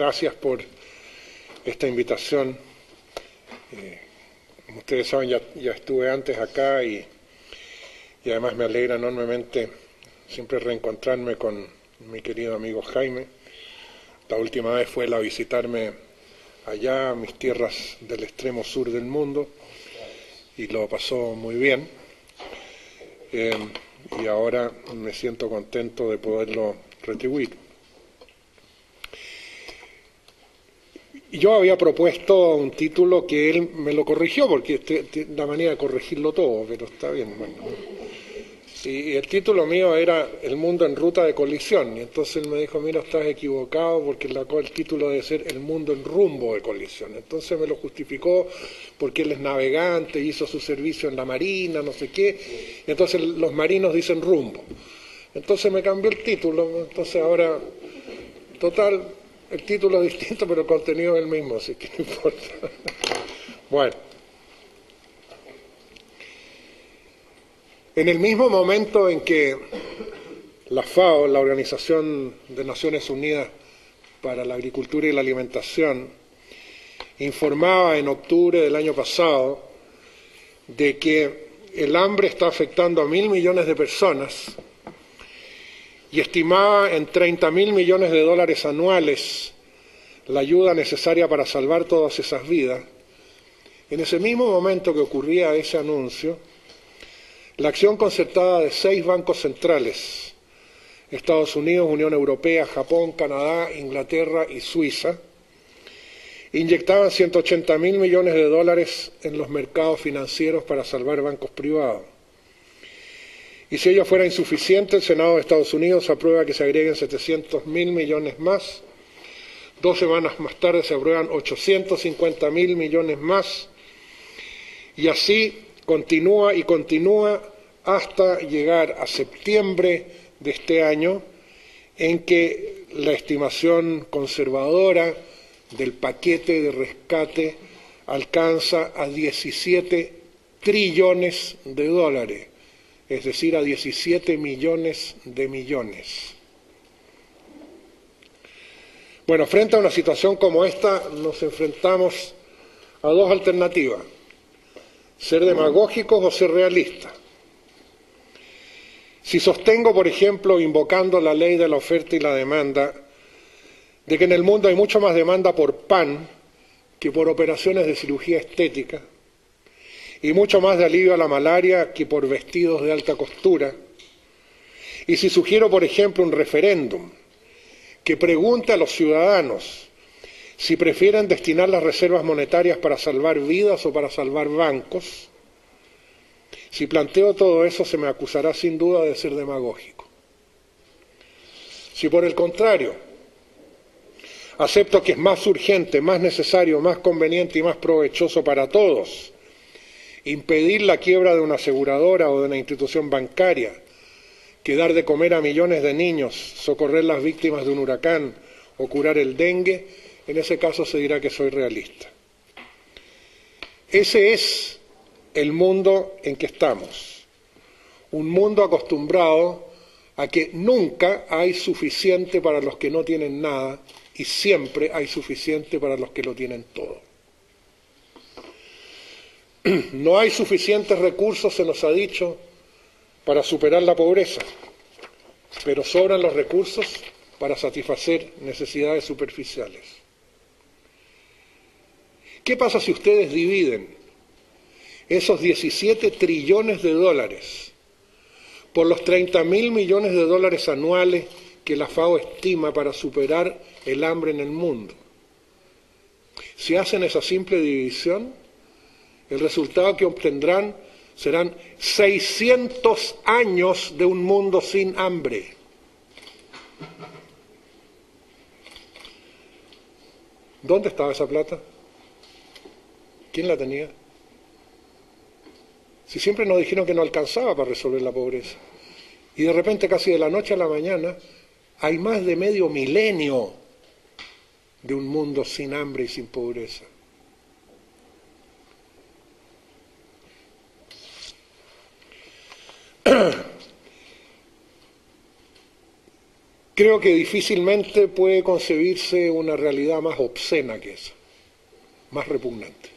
gracias por esta invitación. Como ustedes saben, ya estuve antes acá y además me alegra enormemente siempre reencontrarme con mi querido amigo Jaime. La última vez fue él a visitarme allá a mis tierras del extremo sur del mundo y lo pasó muy bien. Y ahora me siento contento de poderlo retribuir. Yo había propuesto un título que él me lo corrigió, porque tiene la manera de corregirlo todo, pero está bien. Bueno. Y el título mío era El mundo en ruta de colisión, y entonces él me dijo, mira, estás equivocado porque el título debe ser El mundo en rumbo de colisión. Entonces me lo justificó porque él es navegante, hizo su servicio en la marina, no sé qué, y entonces los marinos dicen rumbo. Entonces me cambió el título, entonces ahora, total, el título es distinto, pero el contenido es el mismo, así que no importa. Bueno. En el mismo momento en que la FAO, la Organización de Naciones Unidas para la Agricultura y la Alimentación, informaba en octubre del año pasado de que el hambre está afectando a 1.000 millones de personas y estimaba en 30.000 millones de dólares anuales la ayuda necesaria para salvar todas esas vidas, en ese mismo momento que ocurría ese anuncio, la acción concertada de 6 bancos centrales, Estados Unidos, Unión Europea, Japón, Canadá, Inglaterra y Suiza, inyectaban 180.000 millones de dólares en los mercados financieros para salvar bancos privados. Y si ello fuera insuficiente, el Senado de Estados Unidos aprueba que se agreguen 700.000 millones más. 2 semanas más tarde se aprueban 850.000 millones más. Y así continúa y continúa hasta llegar a septiembre de este año, en que la estimación conservadora del paquete de rescate alcanza a 17 trillones de dólares, es decir, a 17 millones de millones. Bueno, frente a una situación como esta, nos enfrentamos a 2 alternativas: ser demagógicos o ser realistas. Si sostengo, por ejemplo, invocando la ley de la oferta y la demanda, de que en el mundo hay mucho más demanda por pan que por operaciones de cirugía estética, y mucho más de alivio a la malaria que por vestidos de alta costura, y si sugiero, por ejemplo, un referéndum que pregunte a los ciudadanos si prefieren destinar las reservas monetarias para salvar vidas o para salvar bancos, si planteo todo eso se me acusará sin duda de ser demagógico. Si por el contrario acepto que es más urgente, más necesario, más conveniente y más provechoso para todos impedir la quiebra de una aseguradora o de una institución bancaria, que dar de comer a millones de niños, socorrer las víctimas de un huracán o curar el dengue, en ese caso se dirá que soy realista. Ese es el mundo en que estamos, un mundo acostumbrado a que nunca hay suficiente para los que no tienen nada y siempre hay suficiente para los que lo tienen todo. No hay suficientes recursos, se nos ha dicho, para superar la pobreza, pero sobran los recursos para satisfacer necesidades superficiales. ¿Qué pasa si ustedes dividen esos 17 trillones de dólares por los 30.000 millones de dólares anuales que la FAO estima para superar el hambre en el mundo? Si hacen esa simple división, el resultado que obtendrán serán 600 años de un mundo sin hambre. ¿Dónde estaba esa plata? ¿Quién la tenía? Si siempre nos dijeron que no alcanzaba para resolver la pobreza. Y de repente, casi de la noche a la mañana, hay más de medio milenio de un mundo sin hambre y sin pobreza. creo que difícilmente puede concebirse una realidad más obscena que esa, más repugnante.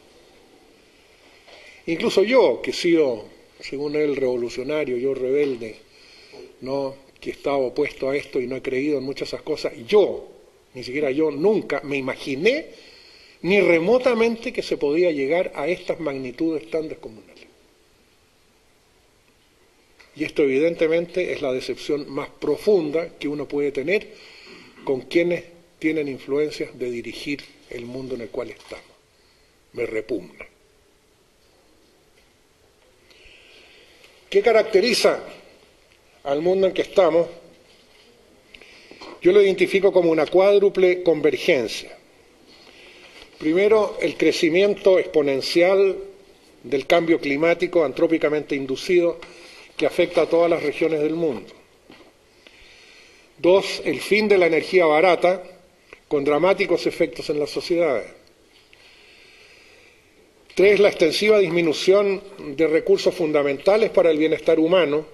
Incluso yo, que he sido, según él, revolucionario, yo rebelde, ¿no?, que he estado opuesto a esto y no he creído en muchas de esas cosas, yo, ni siquiera yo, nunca me imaginé ni remotamente que se podía llegar a estas magnitudes tan descomunales. Y esto evidentemente es la decepción más profunda que uno puede tener con quienes tienen influencias de dirigir el mundo en el cual estamos. Me repugna. ¿Qué caracteriza al mundo en que estamos? Yo lo identifico como una cuádruple convergencia. Primero, el crecimiento exponencial del cambio climático antrópicamente inducido que afecta a todas las regiones del mundo. Dos, el fin de la energía barata con dramáticos efectos en las sociedades. Tres, la extensiva disminución de recursos fundamentales para el bienestar humano,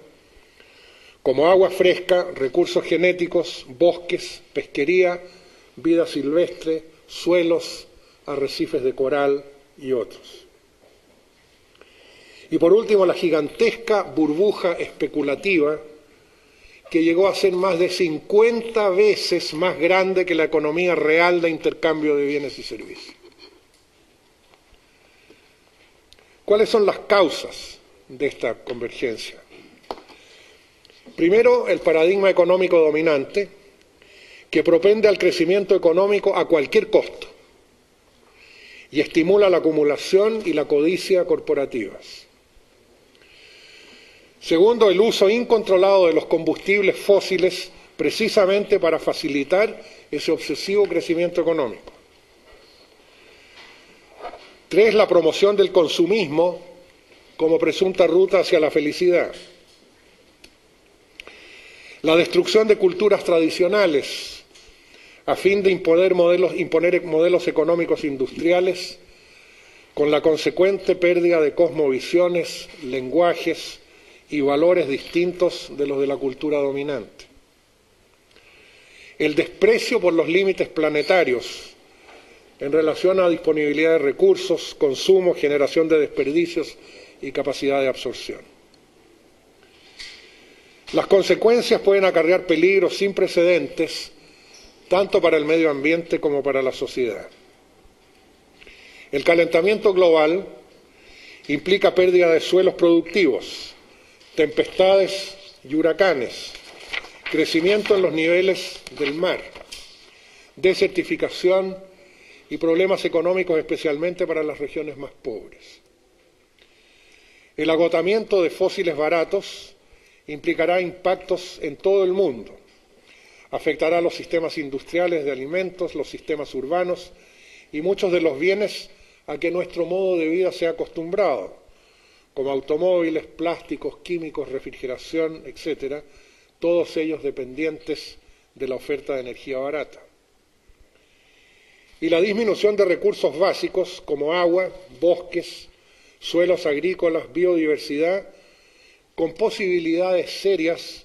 como agua fresca, recursos genéticos, bosques, pesquería, vida silvestre, suelos, arrecifes de coral y otros. Y por último, la gigantesca burbuja especulativa que llegó a ser más de 50 veces más grande que la economía real de intercambio de bienes y servicios. ¿Cuáles son las causas de esta convergencia? Primero, el paradigma económico dominante, que propende al crecimiento económico a cualquier costo y estimula la acumulación y la codicia corporativas. Segundo, el uso incontrolado de los combustibles fósiles precisamente para facilitar ese obsesivo crecimiento económico. Tres, la promoción del consumismo como presunta ruta hacia la felicidad. La destrucción de culturas tradicionales a fin de imponer modelos económicos industriales con la consecuente pérdida de cosmovisiones, lenguajes y valores distintos de los de la cultura dominante. El desprecio por los límites planetarios en relación a disponibilidad de recursos, consumo, generación de desperdicios y capacidad de absorción. Las consecuencias pueden acarrear peligros sin precedentes, tanto para el medio ambiente como para la sociedad. El calentamiento global implica pérdida de suelos productivos, tempestades y huracanes, crecimiento en los niveles del mar, desertificación y problemas económicos especialmente para las regiones más pobres. El agotamiento de fósiles baratos implicará impactos en todo el mundo. Afectará a los sistemas industriales de alimentos, los sistemas urbanos y muchos de los bienes a que nuestro modo de vida se ha acostumbrado, como automóviles, plásticos, químicos, refrigeración, etcétera, todos ellos dependientes de la oferta de energía barata. Y la disminución de recursos básicos como agua, bosques, suelos agrícolas, biodiversidad, con posibilidades serias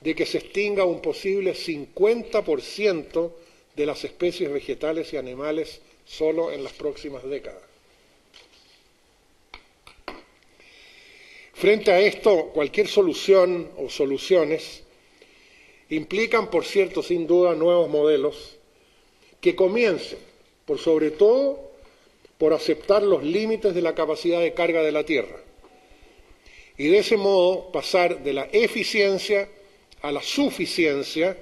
de que se extinga un posible 50% de las especies vegetales y animales solo en las próximas décadas. Frente a esto, cualquier solución o soluciones implican, por cierto, sin duda, nuevos modelos que comiencen, por sobre todo, por aceptar los límites de la capacidad de carga de la Tierra y de ese modo pasar de la eficiencia a la suficiencia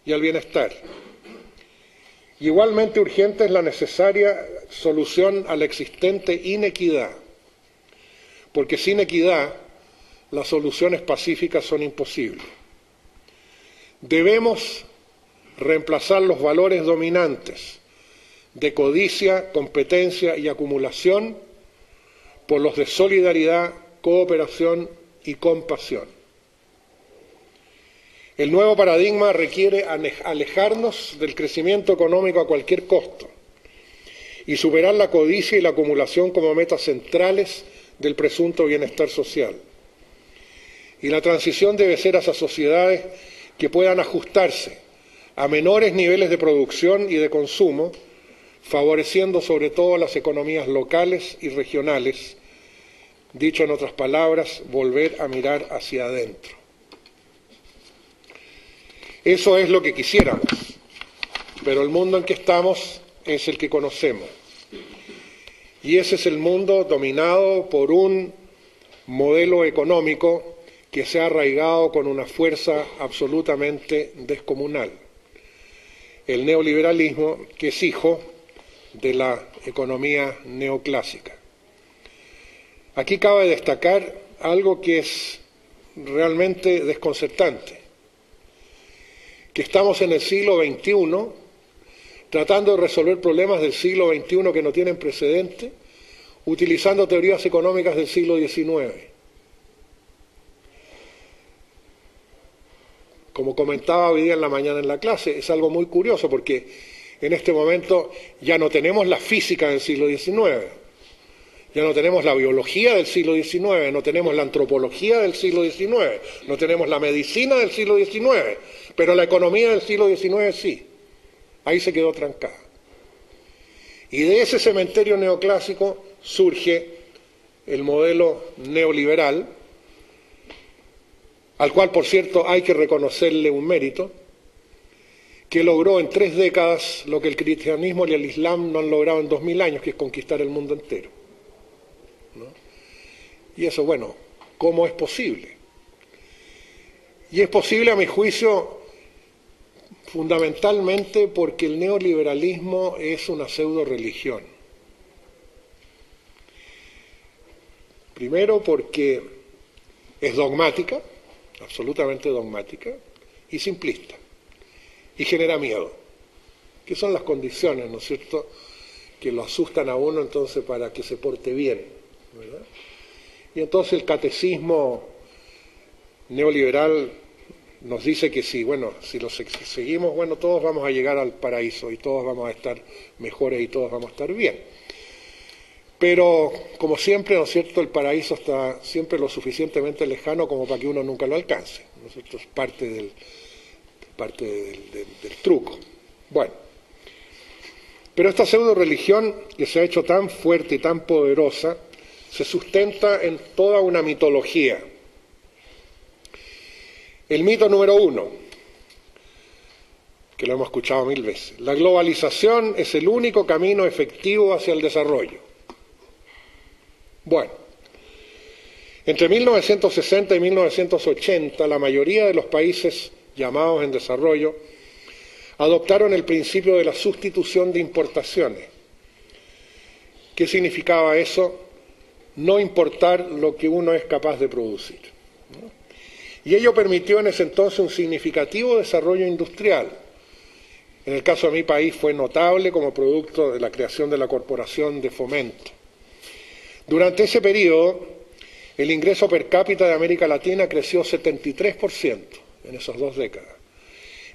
y al bienestar. Igualmente urgente es la necesaria solución a la existente inequidad, porque sin equidad las soluciones pacíficas son imposibles. Debemos reemplazar los valores dominantes de codicia, competencia y acumulación por los de solidaridad, cooperación y compasión. El nuevo paradigma requiere alejarnos del crecimiento económico a cualquier costo y superar la codicia y la acumulación como metas centrales del presunto bienestar social. Y la transición debe ser hacia sociedades que puedan ajustarse a menores niveles de producción y de consumo, favoreciendo sobre todo las economías locales y regionales, dicho en otras palabras, volver a mirar hacia adentro. Eso es lo que quisiéramos, pero el mundo en que estamos es el que conocemos. Y ese es el mundo dominado por un modelo económico que se ha arraigado con una fuerza absolutamente descomunal. El neoliberalismo, que es hijo de la economía neoclásica. Aquí cabe destacar algo que es realmente desconcertante, que estamos en el siglo XXI tratando de resolver problemas del siglo XXI que no tienen precedente, utilizando teorías económicas del siglo XIX. Como comentaba hoy día en la mañana en la clase, es algo muy curioso porque en este momento ya no tenemos la física del siglo XIX, ya no tenemos la biología del siglo XIX, no tenemos la antropología del siglo XIX, no tenemos la medicina del siglo XIX, pero la economía del siglo XIX sí. Ahí se quedó trancada. Y de ese cementerio neoclásico surge el modelo neoliberal, al cual, por cierto, hay que reconocerle un mérito, que logró en 3 décadas lo que el cristianismo y el islam no han logrado en 2000 años, que es conquistar el mundo entero, ¿no? Y eso, bueno, ¿cómo es posible? Y es posible, a mi juicio, fundamentalmente porque el neoliberalismo es una pseudo-religión. Primero porque es dogmática, absolutamente dogmática, y simplista, y genera miedo, que son las condiciones, ¿no es cierto?, que lo asustan a uno entonces para que se porte bien, ¿verdad? Y entonces el catecismo neoliberal nos dice que sí, bueno, si lo seguimos, bueno, todos vamos a llegar al paraíso y todos vamos a estar mejores y todos vamos a estar bien. Pero, como siempre, ¿no es cierto?, el paraíso está siempre lo suficientemente lejano como para que uno nunca lo alcance, ¿no es cierto? Es parte del truco. Bueno, pero esta pseudo-religión que se ha hecho tan fuerte y tan poderosa se sustenta en toda una mitología. El mito número 1, que lo hemos escuchado 1000 veces: la globalización es el único camino efectivo hacia el desarrollo. Bueno, entre 1960 y 1980, la mayoría de los países llamados en desarrollo adoptaron el principio de la sustitución de importaciones. ¿Qué significaba eso? No importar lo que uno es capaz de producir, ¿no? Y ello permitió en ese entonces un significativo desarrollo industrial. En el caso de mi país fue notable como producto de la creación de la Corporación de Fomento. Durante ese periodo, el ingreso per cápita de América Latina creció 73% en esas 2 décadas,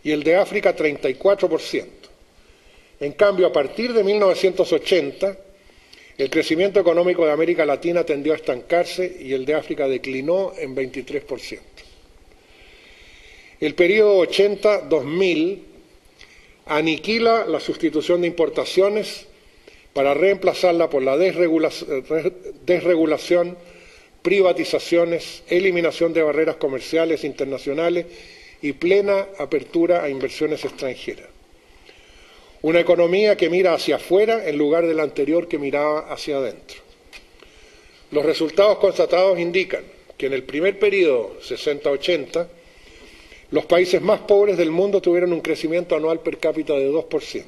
y el de África 34%. En cambio, a partir de 1980, el crecimiento económico de América Latina tendió a estancarse y el de África declinó en 23%. El periodo 80-2000 aniquila la sustitución de importaciones para reemplazarla por la desregulación, privatizaciones, eliminación de barreras comerciales internacionales y plena apertura a inversiones extranjeras. Una economía que mira hacia afuera en lugar de la anterior que miraba hacia adentro. Los resultados constatados indican que en el primer periodo, 60-80, los países más pobres del mundo tuvieron un crecimiento anual per cápita de 2%.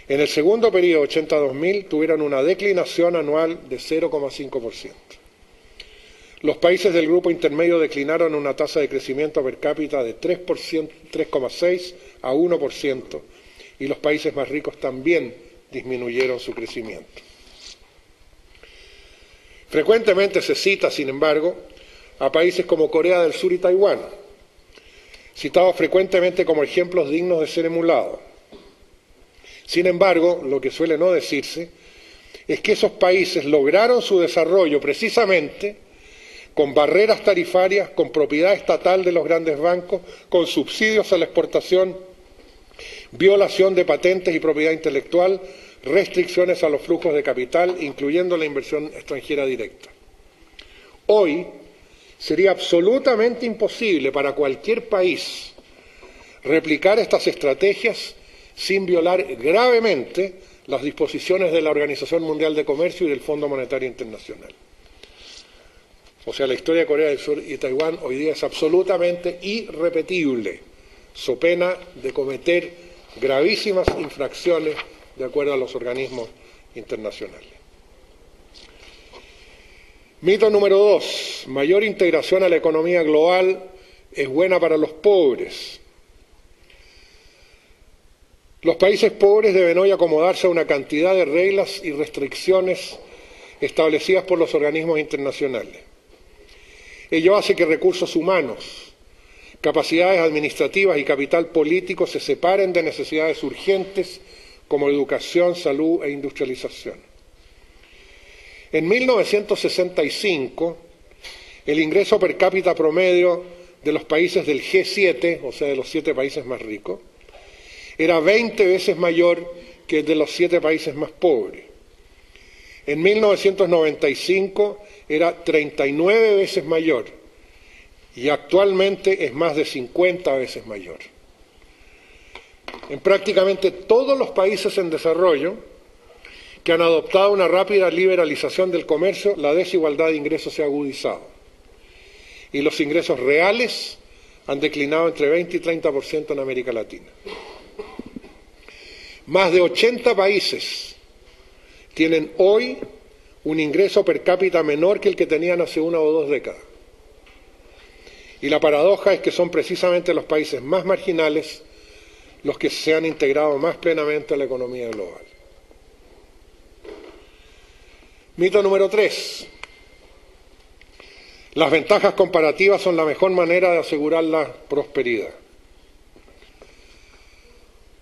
En el segundo periodo, 80-2000, tuvieron una declinación anual de 0,5%. Los países del grupo intermedio declinaron una tasa de crecimiento per cápita de 3,6 a 1%, y los países más ricos también disminuyeron su crecimiento. Frecuentemente se cita, sin embargo, a países como Corea del Sur y Taiwán, citados frecuentemente como ejemplos dignos de ser emulados. Sin embargo, lo que suele no decirse es que esos países lograron su desarrollo precisamente con barreras tarifarias, con propiedad estatal de los grandes bancos, con subsidios a la exportación violación de patentes y propiedad intelectual, restricciones a los flujos de capital, incluyendo la inversión extranjera directa. Hoy sería absolutamente imposible para cualquier país replicar estas estrategias sin violar gravemente las disposiciones de la Organización Mundial de Comercio y del Fondo Monetario Internacional. O sea, la historia de Corea del Sur y Taiwán hoy día es absolutamente irrepetible, so pena de cometer gravísimas infracciones de acuerdo a los organismos internacionales. Mito número 2. Mayor integración a la economía global es buena para los pobres. Los países pobres deben hoy acomodarse a una cantidad de reglas y restricciones establecidas por los organismos internacionales. Ello hace que recursos humanos, capacidades administrativas y capital político se separen de necesidades urgentes como educación, salud e industrialización. En 1965, el ingreso per cápita promedio de los países del G7, o sea, de los 7 países más ricos, era 20 veces mayor que el de los 7 países más pobres. En 1995 era 39 veces mayor y actualmente es más de 50 veces mayor. En prácticamente todos los países en desarrollo que han adoptado una rápida liberalización del comercio, la desigualdad de ingresos se ha agudizado y los ingresos reales han declinado entre 20 y 30% en América Latina. Más de 80 países tienen hoy un ingreso per cápita menor que el que tenían hace 1 o 2 décadas. Y la paradoja es que son precisamente los países más marginales los que se han integrado más plenamente a la economía global. Mito número 3. Las ventajas comparativas son la mejor manera de asegurar la prosperidad.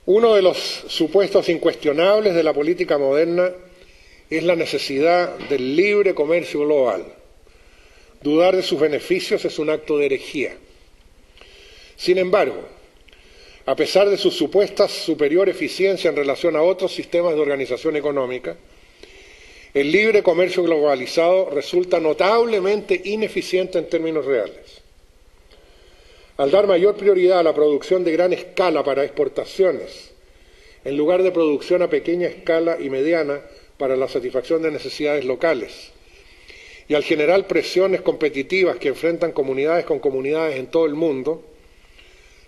Uno de los supuestos incuestionables de la política moderna es la necesidad del libre comercio global. Dudar de sus beneficios es un acto de herejía. Sin embargo, a pesar de su supuesta superior eficiencia en relación a otros sistemas de organización económica, el libre comercio globalizado resulta notablemente ineficiente en términos reales. Al dar mayor prioridad a la producción de gran escala para exportaciones, en lugar de producción a pequeña escala y mediana para la satisfacción de necesidades locales, y al generar presiones competitivas que enfrentan comunidades con comunidades en todo el mundo,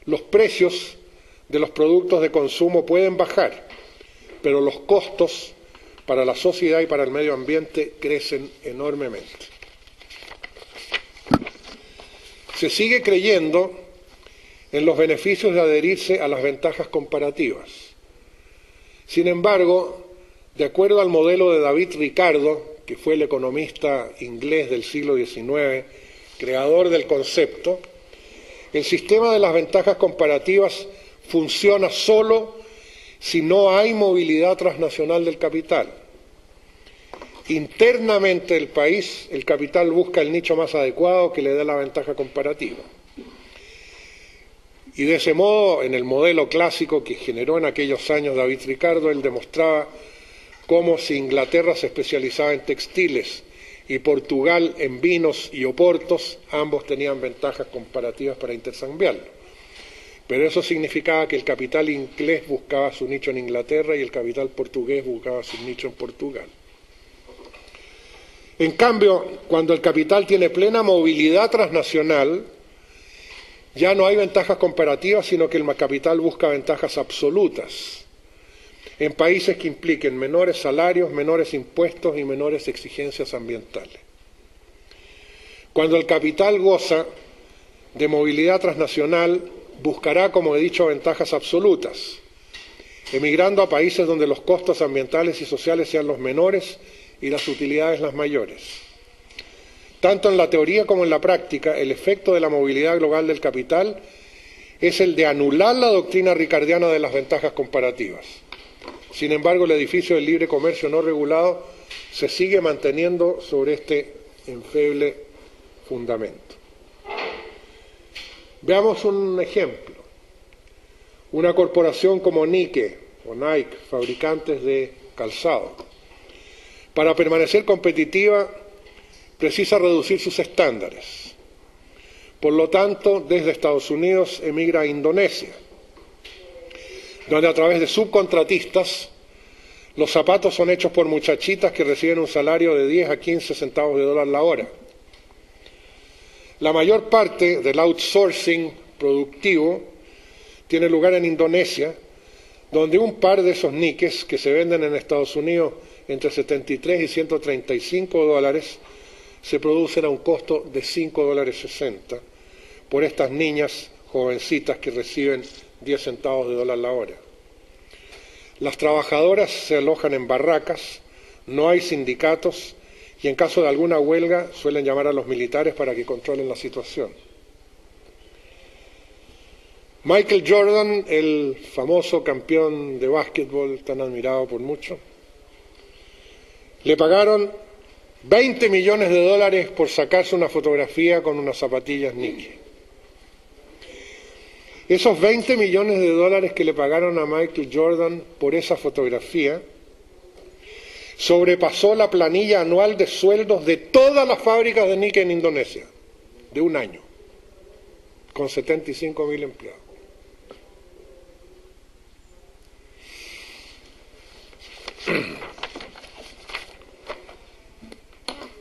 los precios de los productos de consumo pueden bajar, pero los costos para la sociedad y para el medio ambiente crecen enormemente. Se sigue creyendo en los beneficios de adherirse a las ventajas comparativas. Sin embargo, de acuerdo al modelo de David Ricardo, que fue el economista inglés del siglo XIX, creador del concepto, el sistema de las ventajas comparativas funciona solo si no hay movilidad transnacional del capital. Internamente del país, el capital busca el nicho más adecuado que le dé la ventaja comparativa. Y de ese modo, en el modelo clásico que generó en aquellos años David Ricardo, él demostraba cómo si Inglaterra se especializaba en textiles y Portugal en vinos y oportos, ambos tenían ventajas comparativas para intercambiarlo. Pero eso significaba que el capital inglés buscaba su nicho en Inglaterra y el capital portugués buscaba su nicho en Portugal. En cambio, cuando el capital tiene plena movilidad transnacional, ya no hay ventajas comparativas, sino que el capital busca ventajas absolutas en países que impliquen menores salarios, menores impuestos y menores exigencias ambientales. Cuando el capital goza de movilidad transnacional, buscará, como he dicho, ventajas absolutas, emigrando a países donde los costos ambientales y sociales sean los menores y las utilidades las mayores. Tanto en la teoría como en la práctica, el efecto de la movilidad global del capital es el de anular la doctrina ricardiana de las ventajas comparativas. Sin embargo, el edificio del libre comercio no regulado se sigue manteniendo sobre este endeble fundamento. Veamos un ejemplo. Una corporación como Nike o Nike, fabricantes de calzado, para permanecer competitiva precisa reducir sus estándares. Por lo tanto, desde Estados Unidos emigra a Indonesia, donde a través de subcontratistas los zapatos son hechos por muchachitas que reciben un salario de 10 a 15 centavos de dólar la hora. La mayor parte del outsourcing productivo tiene lugar en Indonesia, donde un par de esos Nikes que se venden en Estados Unidos entre 73 y 135 dólares se producen a un costo de 5 dólares 60 por estas niñas jovencitas que reciben 10 centavos de dólar la hora. Las trabajadoras se alojan en barracas, no hay sindicatos y en caso de alguna huelga suelen llamar a los militares para que controlen la situación. Michael Jordan, el famoso campeón de básquetbol tan admirado por muchos, le pagaron 20 millones de dólares por sacarse una fotografía con unas zapatillas Nike. Esos 20 millones de dólares que le pagaron a Michael Jordan por esa fotografía sobrepasó la planilla anual de sueldos de todas las fábricas de Nike en Indonesia, de un año, con 75.000 empleados.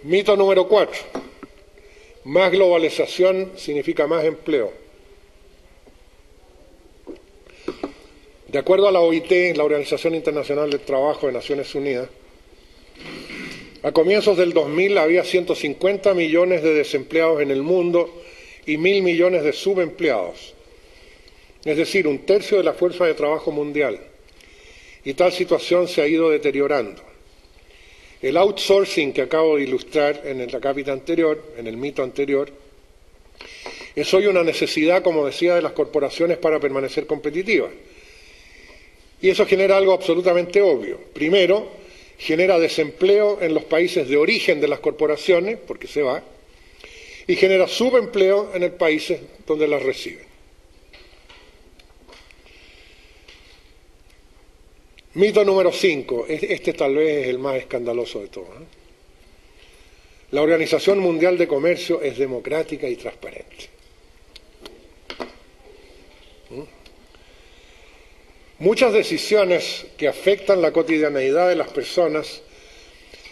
Mito número 4. Más globalización significa más empleo. De acuerdo a la OIT, la Organización Internacional del Trabajo de Naciones Unidas, a comienzos del 2000 había 150 millones de desempleados en el mundo y 1.000 millones de subempleados, es decir, un tercio de la fuerza de trabajo mundial. Y tal situación se ha ido deteriorando. El outsourcing que acabo de ilustrar en la cápita anterior, en el mito anterior, es hoy una necesidad, como decía, de las corporaciones para permanecer competitivas. Y eso genera algo absolutamente obvio. Primero, genera desempleo en los países de origen de las corporaciones, porque se va, y genera subempleo en los países donde las reciben. Mito número 5, este tal vez es el más escandaloso de todos. La Organización Mundial de Comercio es democrática y transparente. Muchas decisiones que afectan la cotidianeidad de las personas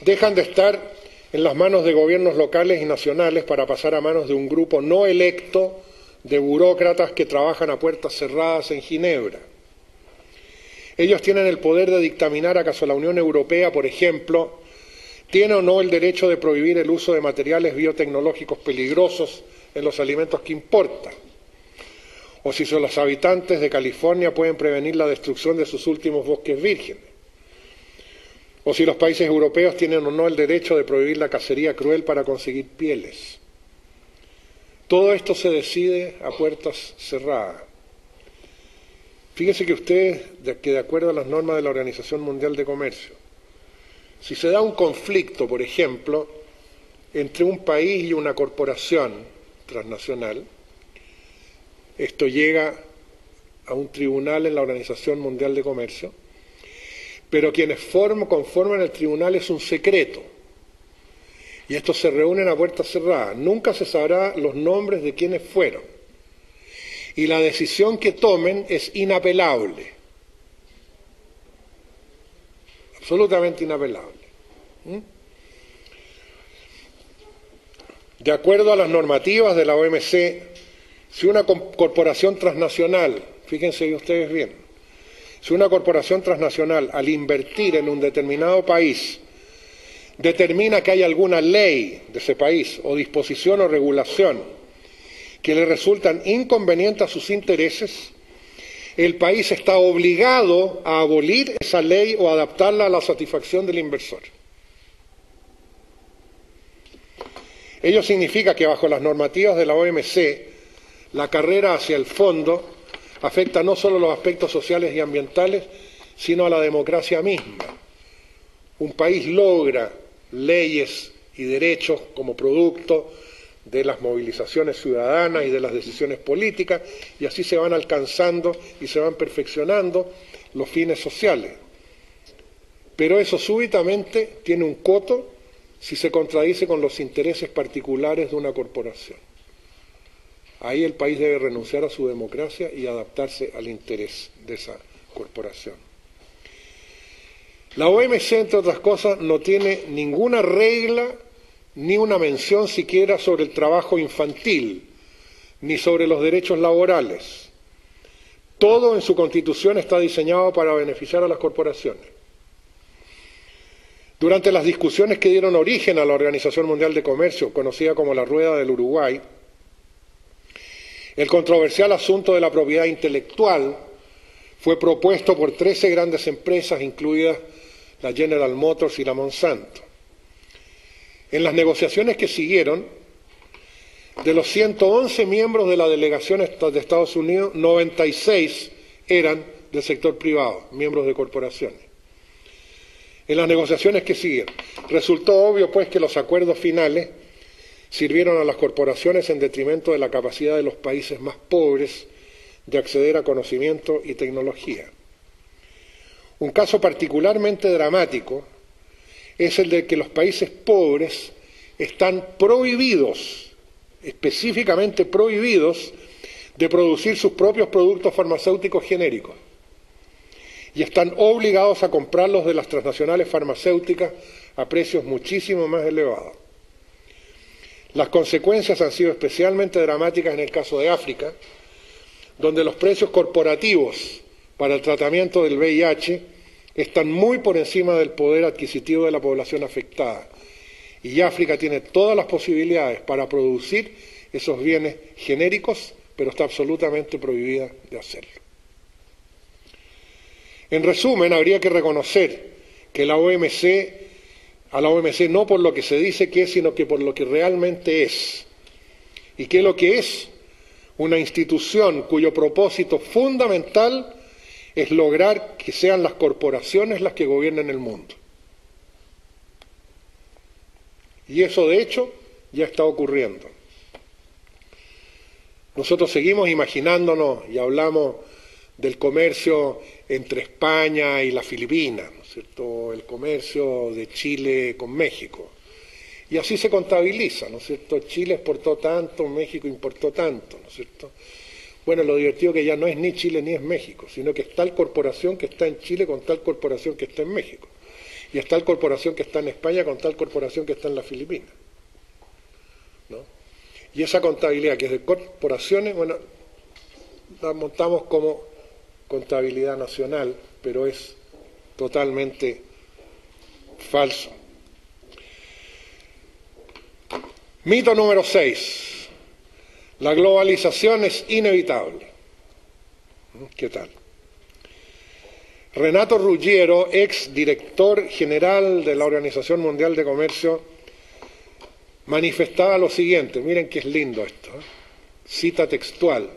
dejan de estar en las manos de gobiernos locales y nacionales para pasar a manos de un grupo no electo de burócratas que trabajan a puertas cerradas en Ginebra. Ellos tienen el poder de dictaminar acaso la Unión Europea, por ejemplo, tiene o no el derecho de prohibir el uso de materiales biotecnológicos peligrosos en los alimentos que importa, o si son los habitantes de California pueden prevenir la destrucción de sus últimos bosques vírgenes, o si los países europeos tienen o no el derecho de prohibir la cacería cruel para conseguir pieles. Todo esto se decide a puertas cerradas. Fíjense que ustedes, que de acuerdo a las normas de la Organización Mundial de Comercio, si se da un conflicto, por ejemplo, entre un país y una corporación transnacional, esto llega a un tribunal en la Organización Mundial de Comercio, pero quienes conforman el tribunal es un secreto, y estos se reúnen a puertas cerradas. Nunca se sabrá los nombres de quienes fueron. Y la decisión que tomen es inapelable, absolutamente inapelable. De acuerdo a las normativas de la OMC, si una corporación transnacional, fíjense ustedes bien, si una corporación transnacional al invertir en un determinado país determina que hay alguna ley de ese país o disposición o regulación que le resultan inconvenientes a sus intereses, el país está obligado a abolir esa ley o adaptarla a la satisfacción del inversor. Ello significa que bajo las normativas de la OMC, la carrera hacia el fondo afecta no solo los aspectos sociales y ambientales, sino a la democracia misma. Un país logra leyes y derechos como producto de las movilizaciones ciudadanas y de las decisiones políticas, y así se van alcanzando y se van perfeccionando los fines sociales. Pero eso súbitamente tiene un coto si se contradice con los intereses particulares de una corporación. Ahí el país debe renunciar a su democracia y adaptarse al interés de esa corporación. La OMC, entre otras cosas, no tiene ninguna regla ni una mención siquiera sobre el trabajo infantil, ni sobre los derechos laborales. Todo en su constitución está diseñado para beneficiar a las corporaciones. Durante las discusiones que dieron origen a la Organización Mundial de Comercio, conocida como la Rueda del Uruguay, el controversial asunto de la propiedad intelectual fue propuesto por 13 grandes empresas, incluidas la General Motors y la Monsanto. En las negociaciones que siguieron, de los 111 miembros de la delegación de Estados Unidos, 96 eran del sector privado, miembros de corporaciones. En las negociaciones que siguieron, resultó obvio pues que los acuerdos finales sirvieron a las corporaciones en detrimento de la capacidad de los países más pobres de acceder a conocimiento y tecnología. Un caso particularmente dramático es el de que los países pobres están prohibidos, específicamente prohibidos, de producir sus propios productos farmacéuticos genéricos y están obligados a comprarlos de las transnacionales farmacéuticas a precios muchísimo más elevados. Las consecuencias han sido especialmente dramáticas en el caso de África, donde los precios corporativos para el tratamiento del VIH están muy por encima del poder adquisitivo de la población afectada. Y África tiene todas las posibilidades para producir esos bienes genéricos, pero está absolutamente prohibida de hacerlo. En resumen, habría que reconocer que a la OMC no por lo que se dice que es, sino que por lo que realmente es. ¿Y qué es lo que es? Una institución cuyo propósito fundamental es lograr que sean las corporaciones las que gobiernen el mundo. Y eso, de hecho, ya está ocurriendo. Nosotros seguimos imaginándonos y hablamos del comercio entre España y las Filipinas, ¿no es cierto? El comercio de Chile con México. Y así se contabiliza, ¿no es cierto? Chile exportó tanto, México importó tanto, ¿no es cierto? Bueno, lo divertido que ya no es ni Chile ni es México, sino que es tal corporación que está en Chile con tal corporación que está en México. Y es tal corporación que está en España con tal corporación que está en las Filipinas, ¿no? Y esa contabilidad que es de corporaciones, bueno, la montamos como contabilidad nacional, pero es totalmente falso. Mito número 6. La globalización es inevitable. ¿Qué tal? Renato Ruggiero, ex director general de la Organización Mundial de Comercio, manifestaba lo siguiente, miren que es lindo esto, ¿eh? Cita textual: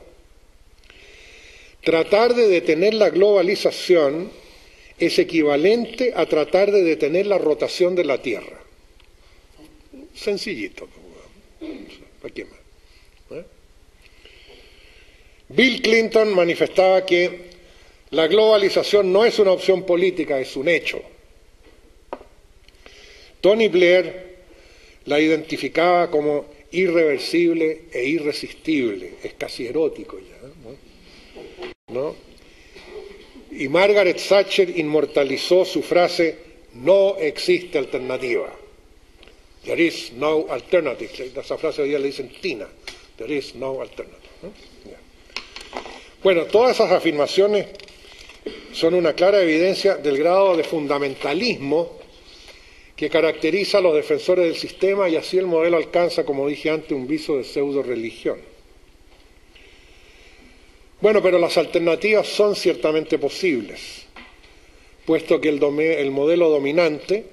tratar de detener la globalización es equivalente a tratar de detener la rotación de la Tierra. Sencillito, ¿para qué más? ¿Eh? Bill Clinton manifestaba que la globalización no es una opción política, es un hecho. Tony Blair la identificaba como irreversible e irresistible, es casi erótico ya, ¿no? Y Margaret Thatcher inmortalizó su frase: no existe alternativa. There is no alternative. Esa frase hoy día le dicen Tina. There is no alternative, ¿no? Yeah. Bueno, todas esas afirmaciones son una clara evidencia del grado de fundamentalismo que caracteriza a los defensores del sistema, y así el modelo alcanza, como dije antes, un viso de pseudo-religión. Bueno, pero las alternativas son ciertamente posibles, puesto que el modelo dominante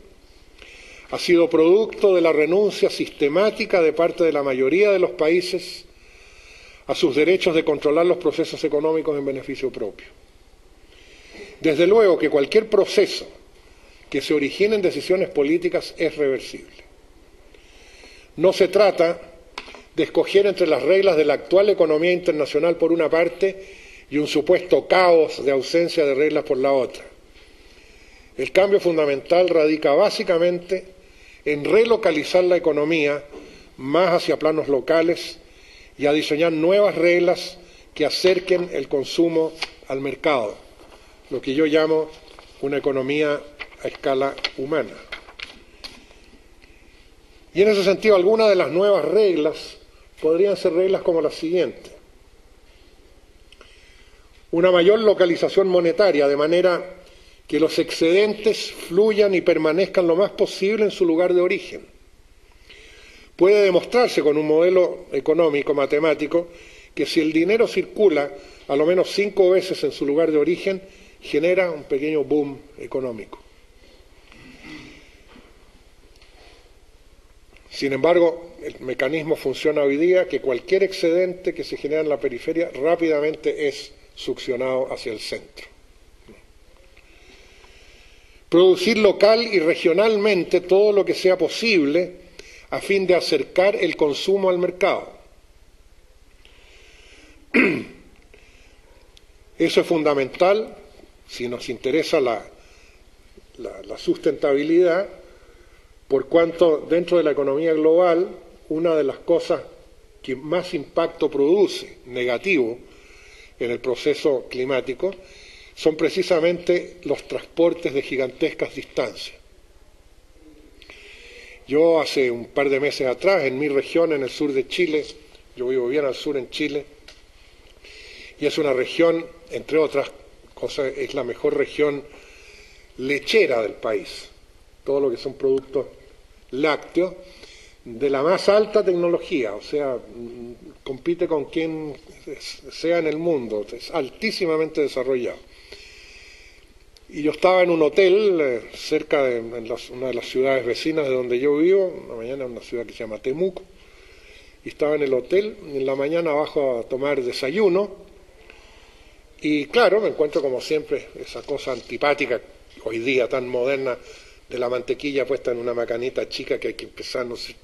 ha sido producto de la renuncia sistemática de parte de la mayoría de los países a sus derechos de controlar los procesos económicos en beneficio propio. Desde luego que cualquier proceso que se origine en decisiones políticas es reversible. No se trata de escoger entre las reglas de la actual economía internacional por una parte y un supuesto caos de ausencia de reglas por la otra. El cambio fundamental radica básicamente en relocalizar la economía más hacia planos locales y a diseñar nuevas reglas que acerquen el consumo al mercado, lo que yo llamo una economía a escala humana. Y en ese sentido, algunas de las nuevas reglas podrían ser reglas como las siguientes. Una mayor localización monetaria, de manera que los excedentes fluyan y permanezcan lo más posible en su lugar de origen. Puede demostrarse con un modelo económico, matemático, que si el dinero circula a lo menos 5 veces en su lugar de origen, genera un pequeño boom económico. Sin embargo, el mecanismo funciona hoy día que cualquier excedente que se genera en la periferia rápidamente es succionado hacia el centro. Producir local y regionalmente todo lo que sea posible a fin de acercar el consumo al mercado. Eso es fundamental si nos interesa la sustentabilidad, por cuanto dentro de la economía global una de las cosas que más impacto produce negativo en el proceso climático son precisamente los transportes de gigantescas distancias. Yo hace un par de meses atrás, en mi región, en el sur de Chile, yo vivo bien al sur en Chile, y es una región, entre otras cosas, es la mejor región lechera del país. Todo lo que son productos lácteos, de la más alta tecnología, o sea, compite con quien sea en el mundo, es altísimamente desarrollado. Y yo estaba en un hotel cerca de una de las ciudades vecinas de donde yo vivo, una mañana en una ciudad que se llama Temuco, y estaba en el hotel, y en la mañana bajo a tomar desayuno, y claro, me encuentro como siempre esa cosa antipática, hoy día tan moderna, de la mantequilla puesta en una macanita chica que hay que empezar, no sé,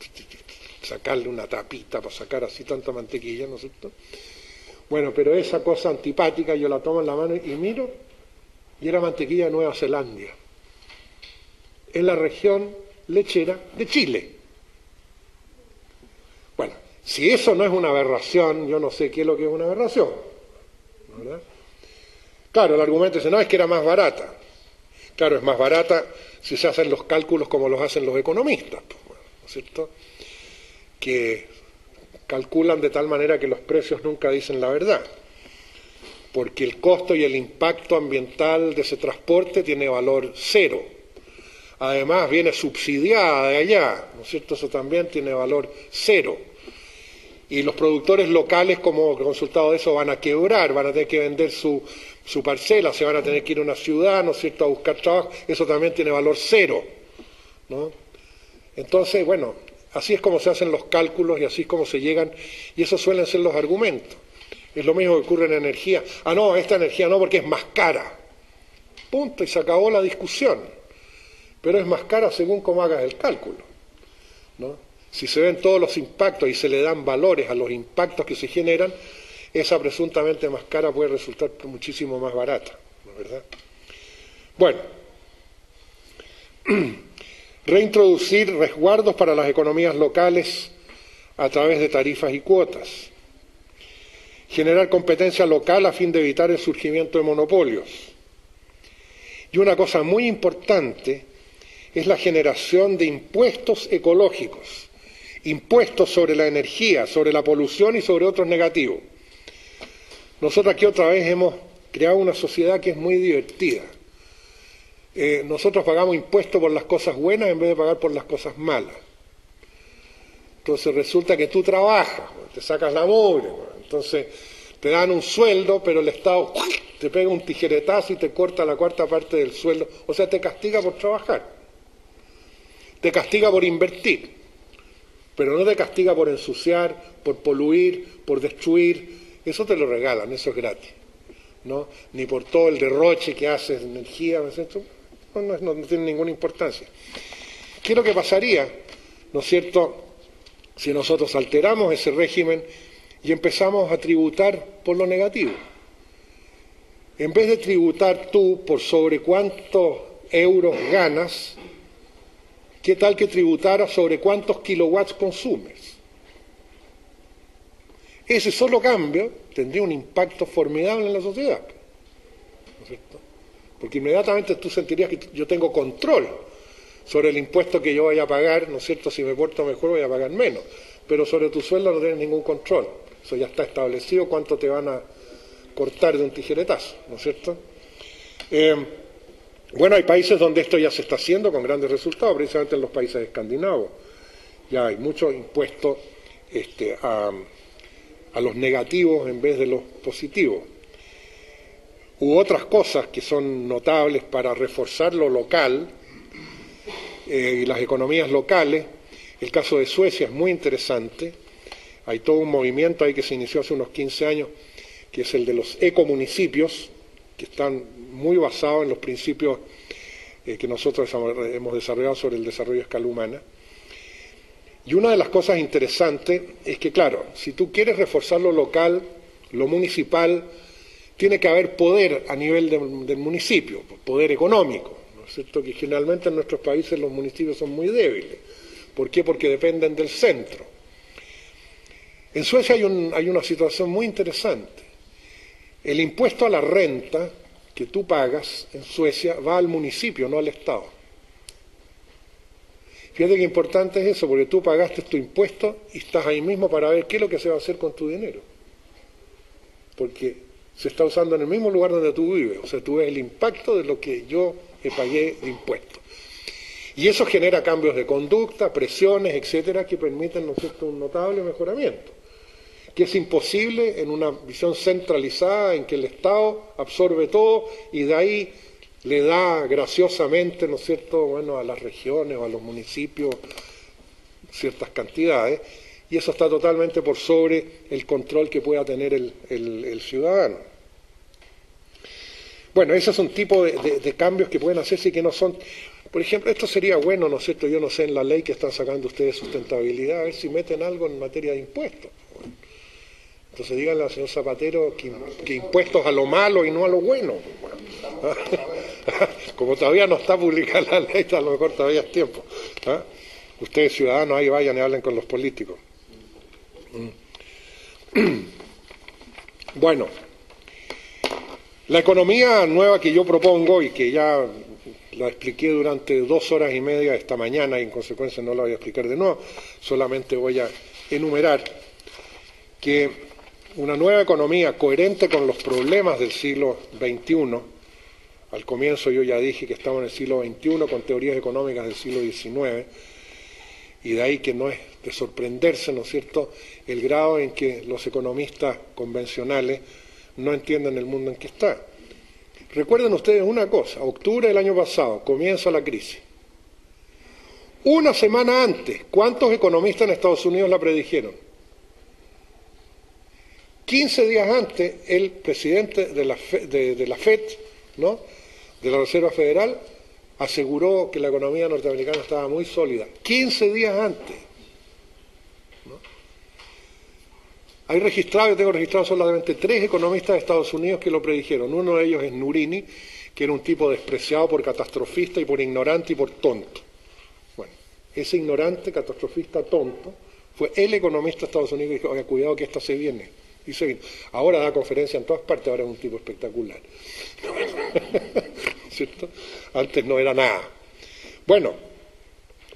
sacarle una tapita para sacar así tanta mantequilla, ¿no es cierto? Bueno, pero esa cosa antipática yo la tomo en la mano y miro, y era mantequilla de Nueva Zelanda, en la región lechera de Chile. Bueno, si eso no es una aberración, yo no sé qué es lo que es una aberración, ¿verdad? Claro, el argumento dice, no, es que era más barata. Claro, es más barata si se hacen los cálculos como los hacen los economistas, ¿no es cierto? Que calculan de tal manera que los precios nunca dicen la verdad, porque el costo y el impacto ambiental de ese transporte tiene valor cero. Además viene subsidiada de allá, ¿no es cierto? Eso también tiene valor cero. Y los productores locales, como resultado de eso, van a quebrar, van a tener que vender su parcela, se van a tener que ir a una ciudad, ¿no es cierto?, a buscar trabajo, eso también tiene valor cero, ¿no? Entonces, bueno, así es como se hacen los cálculos y así es como se llegan, y esos suelen ser los argumentos. Es lo mismo que ocurre en energía. Ah, no, esta energía no, porque es más cara. Punto, y se acabó la discusión. Pero es más cara según cómo hagas el cálculo, ¿no? Si se ven todos los impactos y se le dan valores a los impactos que se generan, esa presuntamente más cara puede resultar muchísimo más barata, ¿no es verdad? Bueno, reintroducir resguardos para las economías locales a través de tarifas y cuotas. Generar competencia local a fin de evitar el surgimiento de monopolios. Y una cosa muy importante es la generación de impuestos ecológicos, impuestos sobre la energía, sobre la polución y sobre otros negativos. Nosotros aquí otra vez hemos creado una sociedad que es muy divertida. Nosotros pagamos impuestos por las cosas buenas en vez de pagar por las cosas malas. Entonces resulta que tú trabajas, te sacas la mugre, entonces te dan un sueldo, pero el Estado te pega un tijeretazo y te corta la cuarta parte del sueldo. O sea, te castiga por trabajar, te castiga por invertir, pero no te castiga por ensuciar, por poluir, por destruir. Eso te lo regalan, eso es gratis, ¿no? Ni por todo el derroche que haces de energía, ¿no es cierto? No tiene ninguna importancia. ¿Qué es lo que pasaría, ¿no es cierto?, si nosotros alteramos ese régimen y empezamos a tributar por lo negativo. En vez de tributar tú por sobre cuántos euros ganas, ¿qué tal que tributaras sobre cuántos kilowatts consumes? Ese solo cambio tendría un impacto formidable en la sociedad, ¿no es cierto? Porque inmediatamente tú sentirías que yo tengo control sobre el impuesto que yo voy a pagar, ¿no es cierto? Si me porto mejor voy a pagar menos, pero sobre tu sueldo no tienes ningún control. Eso ya está establecido, cuánto te van a cortar de un tijeretazo, ¿no es cierto? Bueno, hay países donde esto ya se está haciendo con grandes resultados, precisamente en los países escandinavos. Ya hay mucho impuesto a los negativos en vez de los positivos. U otras cosas que son notables para reforzar lo local y las economías locales. El caso de Suecia es muy interesante. Hay todo un movimiento ahí que se inició hace unos 15 años, que es el de los ecomunicipios, que están muy basados en los principios que nosotros hemos desarrollado sobre el desarrollo a escala humana. Y una de las cosas interesantes es que, claro, si tú quieres reforzar lo local, lo municipal, tiene que haber poder a nivel del municipio, poder económico, ¿no es cierto? Que generalmente en nuestros países los municipios son muy débiles. ¿Por qué? Porque dependen del centro. En Suecia hay una situación muy interesante. El impuesto a la renta que tú pagas en Suecia va al municipio, no al Estado. Fíjate qué importante es eso, porque tú pagaste tu impuesto y estás ahí mismo para ver qué es lo que se va a hacer con tu dinero. Porque se está usando en el mismo lugar donde tú vives, o sea, tú ves el impacto de lo que yo pagué de impuestos. Y eso genera cambios de conducta, presiones, etcétera, que permiten, ¿no es cierto?, un notable mejoramiento, que es imposible en una visión centralizada en que el Estado absorbe todo y de ahí le da graciosamente, ¿no es cierto?, bueno, a las regiones o a los municipios ciertas cantidades, y eso está totalmente por sobre el control que pueda tener el ciudadano. Bueno, ese es un tipo de cambios que pueden hacerse y que no son... Por ejemplo, esto sería bueno, ¿no es cierto?, yo no sé en la ley que están sacando ustedes sustentabilidad, a ver si meten algo en materia de impuestos. Entonces díganle al señor Zapatero que impuestos a lo malo y no a lo bueno. Como todavía no está publicada la ley, a lo mejor todavía es tiempo. Ustedes ciudadanos ahí vayan y hablen con los políticos. Bueno, la economía nueva que yo propongo y que ya la expliqué durante 2 horas y media esta mañana y en consecuencia no la voy a explicar de nuevo, solamente voy a enumerar que una nueva economía coherente con los problemas del siglo XXI, al comienzo yo ya dije que estamos en el siglo XXI con teorías económicas del siglo XIX, y de ahí que no es de sorprenderse, ¿no es cierto?, el grado en que los economistas convencionales no entienden el mundo en que está. Recuerden ustedes una cosa, octubre del año pasado comienza la crisis. Una semana antes, ¿cuántos economistas en Estados Unidos la predijeron? 15 días antes, el presidente de la FED, ¿no?, de la Reserva Federal, aseguró que la economía norteamericana estaba muy sólida. 15 días antes. ¿No? Yo tengo registrado solamente 3 economistas de Estados Unidos que lo predijeron. Uno de ellos es Nurini, que era un tipo despreciado por catastrofista y por ignorante y por tonto. Bueno, ese ignorante, catastrofista, tonto, fue el economista de Estados Unidos que dijo, oiga, cuidado que esta se viene. Y se vino. Ahora da conferencia en todas partes, ahora es un tipo espectacular. ¿Cierto? Antes no era nada. Bueno,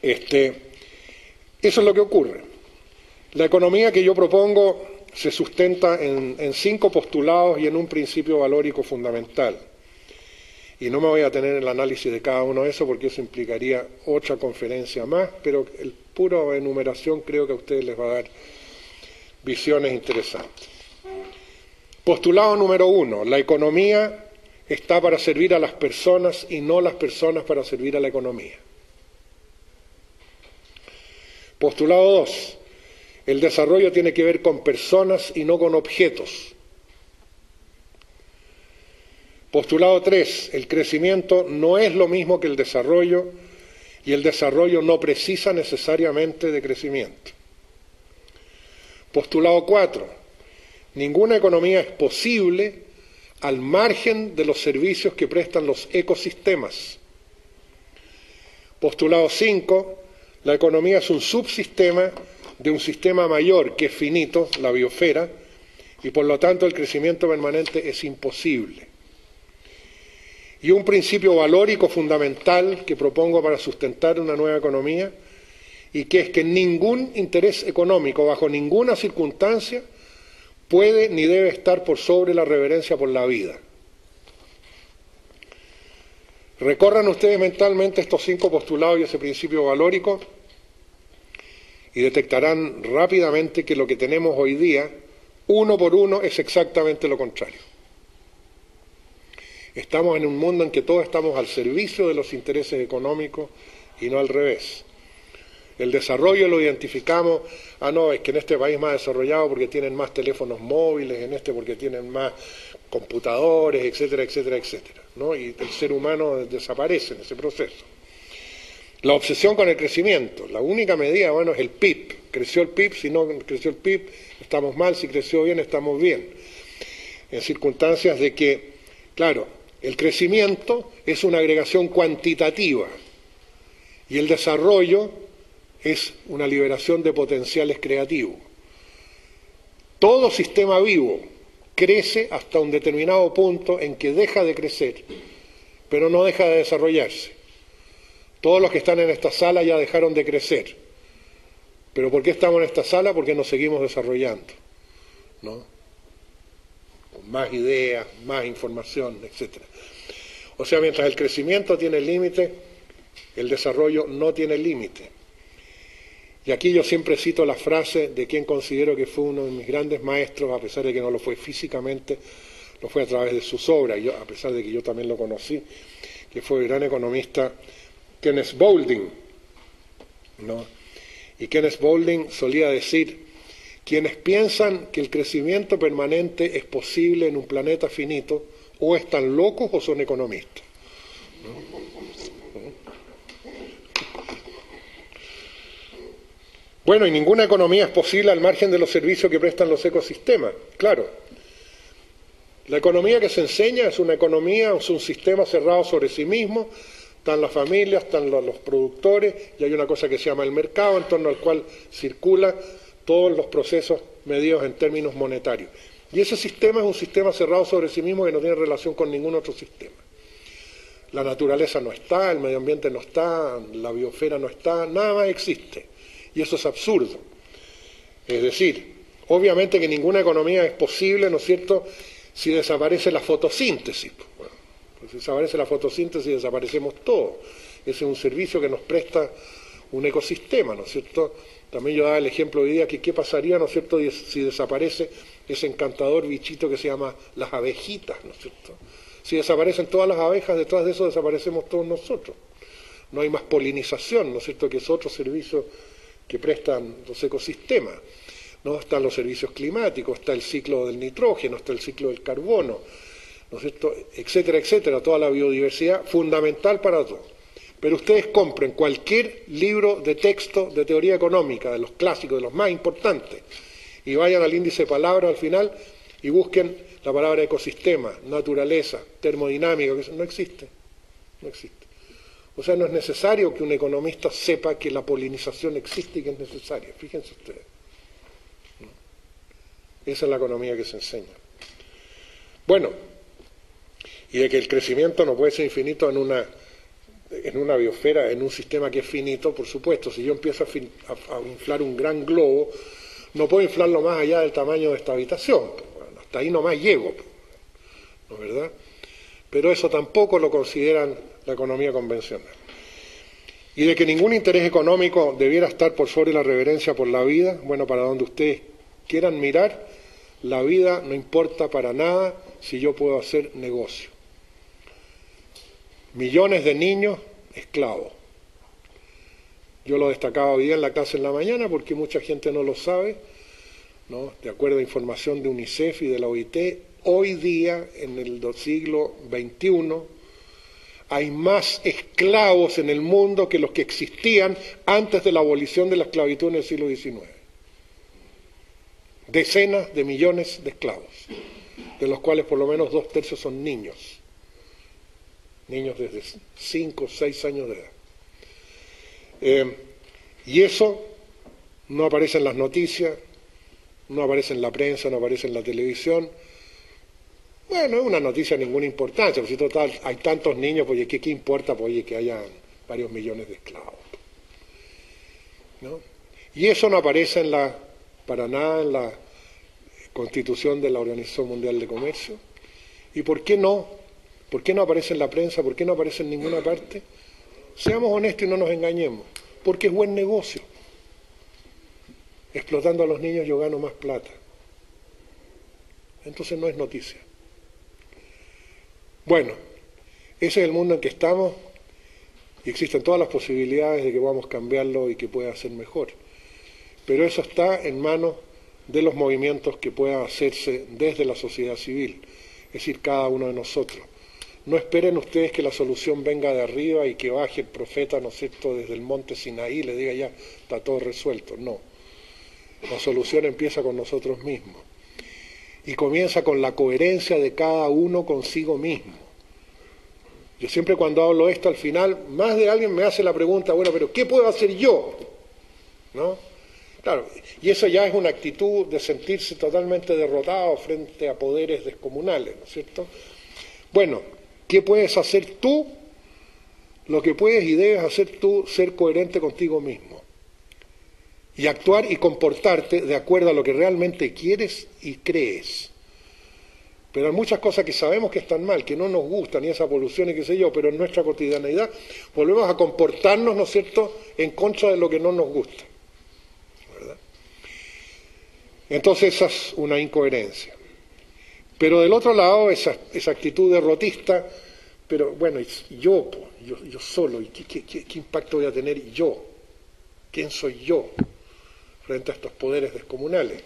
eso es lo que ocurre. La economía que yo propongo se sustenta en 5 postulados y en un principio valórico fundamental. Y no me voy a tener el análisis de cada uno de esos porque eso implicaría otra conferencia más, pero el puro enumeración creo que a ustedes les va a dar visiones interesantes. Postulado número 1, la economía está para servir a las personas y no las personas para servir a la economía. Postulado 2, el desarrollo tiene que ver con personas y no con objetos. Postulado 3, el crecimiento no es lo mismo que el desarrollo y el desarrollo no precisa necesariamente de crecimiento. Postulado 4. Ninguna economía es posible al margen de los servicios que prestan los ecosistemas. Postulado 5. La economía es un subsistema de un sistema mayor que es finito, la biosfera, y por lo tanto el crecimiento permanente es imposible. Y un principio valórico fundamental que propongo para sustentar una nueva economía, y que es que ningún interés económico, bajo ninguna circunstancia, puede ni debe estar por sobre la reverencia por la vida. Recorran ustedes mentalmente estos 5 postulados y ese principio valórico y detectarán rápidamente que lo que tenemos hoy día, uno por uno, es exactamente lo contrario. Estamos en un mundo en que todos estamos al servicio de los intereses económicos y no al revés. El desarrollo lo identificamos, no, es que en este país más desarrollado porque tienen más teléfonos móviles, en este porque tienen más computadores, etcétera, etcétera, etcétera, ¿no? Y el ser humano desaparece en ese proceso. La obsesión con el crecimiento, la única medida, bueno, es el PIB. Creció el PIB, si no creció el PIB, estamos mal, si creció bien, estamos bien. En circunstancias de que, claro, el crecimiento es una agregación cuantitativa y el desarrollo es una liberación de potenciales creativos. Todo sistema vivo crece hasta un determinado punto en que deja de crecer, pero no deja de desarrollarse. Todos los que están en esta sala ya dejaron de crecer. ¿Pero por qué estamos en esta sala? Porque nos seguimos desarrollando, ¿no? Con más ideas, más información, etc. O sea, mientras el crecimiento tiene límite, el desarrollo no tiene límite. Y aquí yo siempre cito la frase de quien considero que fue uno de mis grandes maestros, a pesar de que no lo fue físicamente, lo fue a través de sus obras, a pesar de que yo también lo conocí, que fue el gran economista Kenneth Boulding, ¿no? Y Kenneth Boulding solía decir: quienes piensan que el crecimiento permanente es posible en un planeta finito, o están locos o son economistas, ¿no? Bueno, y ninguna economía es posible al margen de los servicios que prestan los ecosistemas, claro. La economía que se enseña es una economía, es un sistema cerrado sobre sí mismo. Están las familias, están los productores, y hay una cosa que se llama el mercado, en torno al cual circulan todos los procesos medidos en términos monetarios. Y ese sistema es un sistema cerrado sobre sí mismo que no tiene relación con ningún otro sistema. La naturaleza no está, el medio ambiente no está, la biosfera no está, nada más existe. Y eso es absurdo. Es decir, obviamente que ninguna economía es posible, ¿no es cierto?, si desaparece la fotosíntesis. Bueno, pues si desaparece la fotosíntesis, desaparecemos todos. Ese es un servicio que nos presta un ecosistema, ¿no es cierto? También yo daba el ejemplo hoy día que qué pasaría, ¿no es cierto?, si desaparece ese encantador bichito que se llama las abejitas, ¿no es cierto? Si desaparecen todas las abejas, detrás de eso desaparecemos todos nosotros. No hay más polinización, ¿no es cierto?, que es otro servicio que prestan los ecosistemas, ¿no? Están los servicios climáticos, está el ciclo del nitrógeno, está el ciclo del carbono, ¿no es cierto?, etcétera, etcétera, toda la biodiversidad fundamental para todo. Pero ustedes compren cualquier libro de texto de teoría económica, de los clásicos, de los más importantes, y vayan al índice de palabras al final y busquen la palabra ecosistema, naturaleza, termodinámica, que no existe, no existe. O sea, no es necesario que un economista sepa que la polinización existe y que es necesaria. Fíjense ustedes. Esa es la economía que se enseña. Bueno, y de que el crecimiento no puede ser infinito en una biosfera, en un sistema que es finito, por supuesto. Si yo empiezo a inflar un gran globo, no puedo inflarlo más allá del tamaño de esta habitación. Bueno, hasta ahí nomás llego, ¿no es verdad? Pero eso tampoco lo consideran la economía convencional. Y de que ningún interés económico debiera estar por sobre la reverencia por la vida, bueno, para donde ustedes quieran mirar, la vida no importa para nada si yo puedo hacer negocio. Millones de niños esclavos. Yo lo destacaba hoy día en la clase en la mañana porque mucha gente no lo sabe, ¿no? De acuerdo a información de UNICEF y de la OIT, hoy día, en el siglo XXI, hay más esclavos en el mundo que los que existían antes de la abolición de la esclavitud en el siglo XIX. decenas de millones de esclavos, de los cuales por lo menos 2/3 son niños desde 5 o 6 años de edad. Y eso no aparece en las noticias, no aparece en la prensa, no aparece en la televisión. Bueno, es una noticia de ninguna importancia, porque si total hay tantos niños, pues ¿qué importa pues, que haya varios millones de esclavos? ¿No? Y eso no aparece para nada en la Constitución de la Organización Mundial de Comercio. ¿Y por qué no? ¿Por qué no aparece en la prensa? ¿Por qué no aparece en ninguna parte? Seamos honestos y no nos engañemos. Porque es buen negocio. Explotando a los niños yo gano más plata. Entonces no es noticia. Bueno, ese es el mundo en que estamos y existen todas las posibilidades de que podamos cambiarlo y que pueda ser mejor. Pero eso está en manos de los movimientos que puedan hacerse desde la sociedad civil, es decir, cada uno de nosotros. No esperen ustedes que la solución venga de arriba y que baje el profeta, ¿no es cierto?, desde el monte Sinaí y le diga ya, está todo resuelto. No. La solución empieza con nosotros mismos. Y comienza con la coherencia de cada uno consigo mismo. Yo siempre cuando hablo esto, al final, más de alguien me hace la pregunta, bueno, pero ¿qué puedo hacer yo? ¿No? Claro, y eso ya es una actitud de sentirse totalmente derrotado frente a poderes descomunales, ¿no es cierto? Bueno, ¿qué puedes hacer tú? Lo que puedes y debes hacer tú, ser coherente contigo mismo. Y actuar y comportarte de acuerdo a lo que realmente quieres y crees. Pero hay muchas cosas que sabemos que están mal, que no nos gustan, y esa polución y qué sé yo, pero en nuestra cotidianeidad volvemos a comportarnos, ¿no es cierto?, en contra de lo que no nos gusta. ¿Verdad? Entonces esa es una incoherencia. Pero del otro lado, esa actitud derrotista, pero bueno, yo solo, ¿y qué impacto voy a tener yo? ¿Quién soy yo frente a estos poderes descomunales?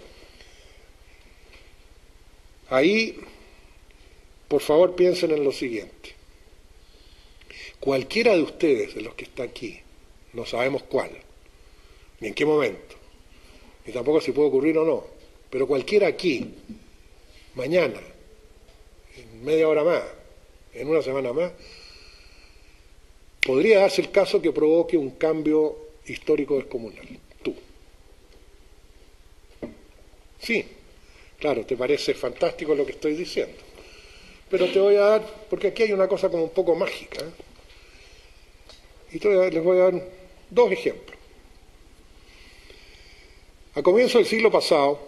Ahí, por favor, piensen en lo siguiente. Cualquiera de ustedes, de los que está aquí, no sabemos cuál, ni en qué momento, ni tampoco si puede ocurrir o no, pero cualquiera aquí, mañana, en media hora más, en una semana más, podría darse el caso que provoque un cambio histórico descomunal. Tú. Sí, claro, te parece fantástico lo que estoy diciendo, pero te voy a dar, porque aquí hay una cosa como un poco mágica, ¿eh? Y les voy a dar 2 ejemplos. A comienzos del siglo pasado,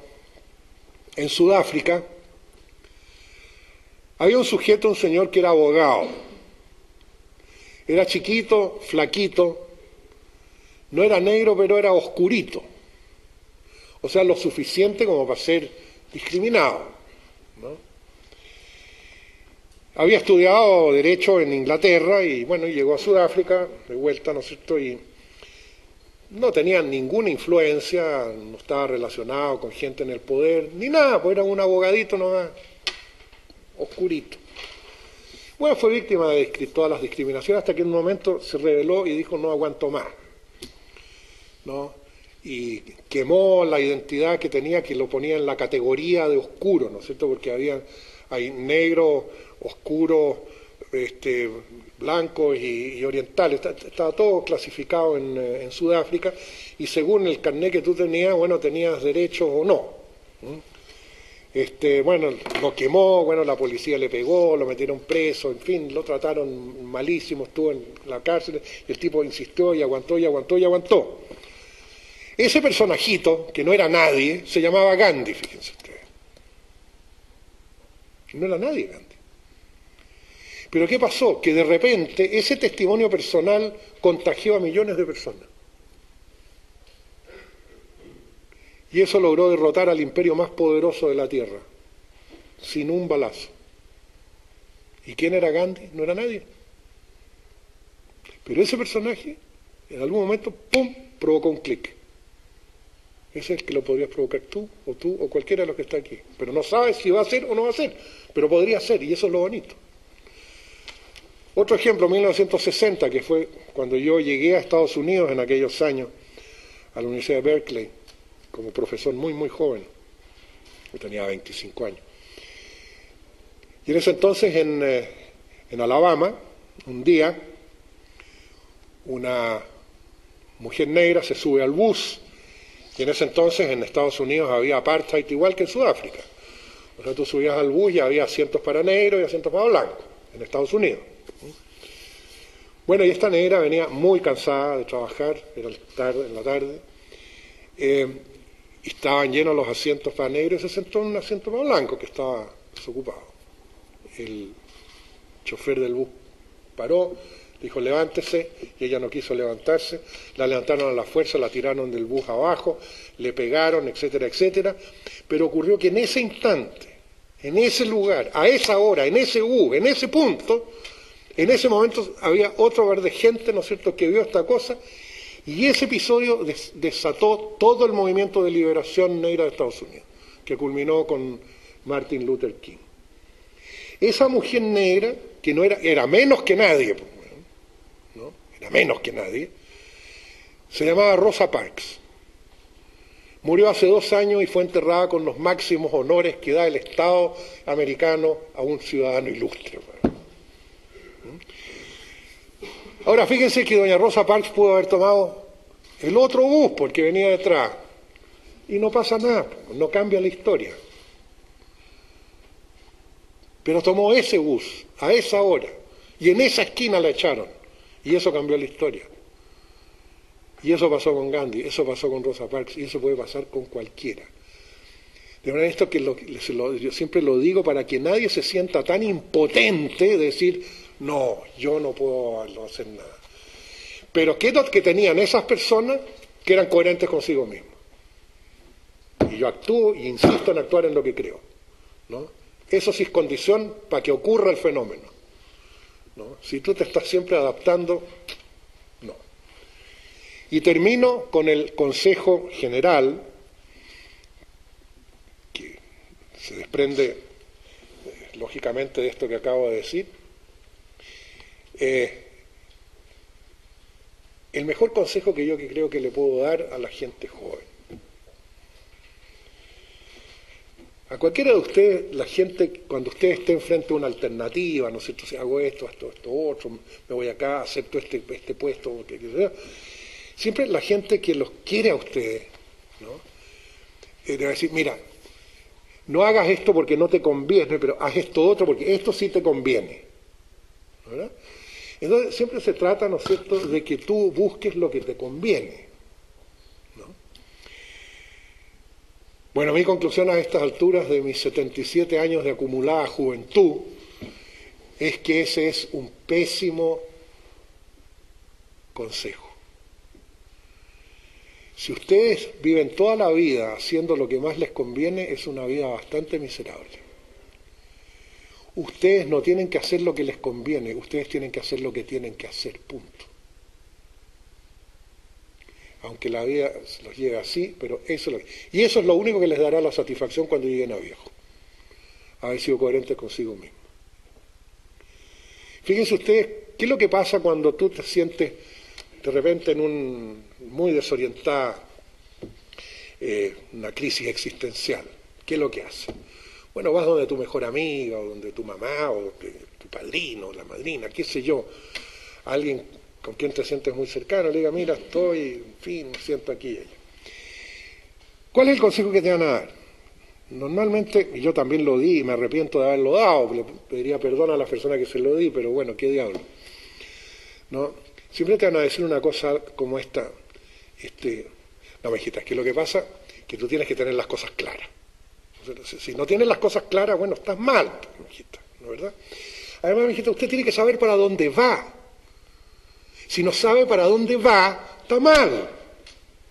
en Sudáfrica, había un sujeto, un señor que era abogado. Era chiquito, flaquito, no era negro, pero era oscurito. O sea, lo suficiente como para ser discriminado, ¿no? Había estudiado Derecho en Inglaterra y, bueno, llegó a Sudáfrica, de vuelta, ¿no es cierto?, y no tenía ninguna influencia, no estaba relacionado con gente en el poder, ni nada, pues era un abogadito nomás, oscurito. Bueno, fue víctima de todas las discriminaciones hasta que en un momento se rebeló y dijo no aguanto más, ¿no? Y quemó la identidad que tenía, que lo ponía en la categoría de oscuro, ¿no es cierto?, porque hay negro, oscuro, blancos y orientales, estaba todo clasificado en Sudáfrica, y según el carnet que tú tenías, bueno, tenías derechos o no. Bueno, lo quemó, bueno, la policía le pegó, lo metieron preso, en fin, lo trataron malísimo, estuvo en la cárcel, y el tipo insistió y aguantó y aguantó y aguantó. Ese personajito, que no era nadie, se llamaba Gandhi, fíjense ustedes. No era nadie Gandhi. Pero ¿qué pasó? Que de repente ese testimonio personal contagió a millones de personas. Y eso logró derrotar al imperio más poderoso de la Tierra, sin un balazo. ¿Y quién era Gandhi? No era nadie. Pero ese personaje, en algún momento, ¡pum!, provocó un clic. Ese es el que lo podrías provocar tú o cualquiera de los que está aquí. Pero no sabes si va a ser o no va a ser, pero podría ser, y eso es lo bonito. Otro ejemplo, 1960, que fue cuando yo llegué a Estados Unidos en aquellos años, a la Universidad de Berkeley, como profesor muy, muy joven. Yo tenía 25 años. Y en ese entonces, en Alabama, un día, una mujer negra se sube al bus, y en ese entonces en Estados Unidos había apartheid igual que en Sudáfrica. O sea, tú subías al bus y había asientos para negros y asientos para blancos, en Estados Unidos. Bueno, y esta negra venía muy cansada de trabajar, era tarde, en la tarde, y estaban llenos los asientos para negros y se sentó en un asiento para blanco que estaba desocupado. El chofer del bus paró, dijo levántese, y ella no quiso levantarse, la levantaron a la fuerza, la tiraron del bus abajo, le pegaron, etcétera, etcétera, pero ocurrió que en ese instante, en ese lugar, a esa hora, en ese bus, en ese punto, en ese momento había otro lugar de gente, ¿no es cierto?, que vio esta cosa, y ese episodio desató todo el movimiento de liberación negra de Estados Unidos, que culminó con Martin Luther King. Esa mujer negra, que no era menos que nadie, ¿no? Era menos que nadie, se llamaba Rosa Parks. Murió hace 2 años y fue enterrada con los máximos honores que da el Estado americano a un ciudadano ilustre. Ahora, fíjense que doña Rosa Parks pudo haber tomado el otro bus porque venía detrás, y no pasa nada, no cambia la historia. Pero tomó ese bus, a esa hora, y en esa esquina la echaron, y eso cambió la historia. Y eso pasó con Gandhi, eso pasó con Rosa Parks, y eso puede pasar con cualquiera. De manera esto que yo siempre lo digo para que nadie se sienta tan impotente de decir, no, yo no puedo hacer nada. Pero ¿qué es lo que tenían esas personas? Que eran coherentes consigo mismos. Y yo actúo y insisto en actuar en lo que creo, ¿no? Eso sí es condición para que ocurra el fenómeno, ¿no? Si tú te estás siempre adaptando, no. Y termino con el consejo general, que se desprende lógicamente de esto que acabo de decir. El mejor consejo que yo creo que le puedo dar a la gente joven. A cualquiera de ustedes, la gente, cuando ustedes estén frente a una alternativa, ¿no es cierto? Si hago esto, otro, me voy acá, acepto este puesto, siempre la gente que los quiere a ustedes, ¿no? Debe decir, mira, no hagas esto porque no te conviene, pero haz esto otro porque esto sí te conviene, ¿verdad? Entonces siempre se trata, ¿no es cierto?, de que tú busques lo que te conviene, ¿no? Bueno, mi conclusión a estas alturas de mis 77 años de acumulada juventud es que ese es un pésimo consejo. Si ustedes viven toda la vida haciendo lo que más les conviene, es una vida bastante miserable. Ustedes no tienen que hacer lo que les conviene, ustedes tienen que hacer lo que tienen que hacer, punto. Aunque la vida los lleve así, pero eso es y eso es lo único que les dará la satisfacción cuando lleguen a viejo, haber sido coherentes consigo mismos. Fíjense ustedes, ¿qué es lo que pasa cuando tú te sientes de repente en muy desorientada, una crisis existencial? ¿Qué es lo que hace? Bueno, vas donde tu mejor amiga, o donde tu mamá, o tu padrino, la madrina, qué sé yo, alguien con quien te sientes muy cercano, le diga, mira, estoy, en fin, me siento aquí y allá. ¿Cuál es el consejo que te van a dar? Normalmente, y yo también lo di, y me arrepiento de haberlo dado, le pediría perdón a la persona que se lo di, pero bueno, qué diablo, ¿no? Siempre te van a decir una cosa como esta, no, mijita, es que lo que pasa es que tú tienes que tener las cosas claras. Si no tienes las cosas claras, bueno, estás mal, mijita, ¿no es verdad? Además, mijita, usted tiene que saber para dónde va. Si no sabe para dónde va, está mal,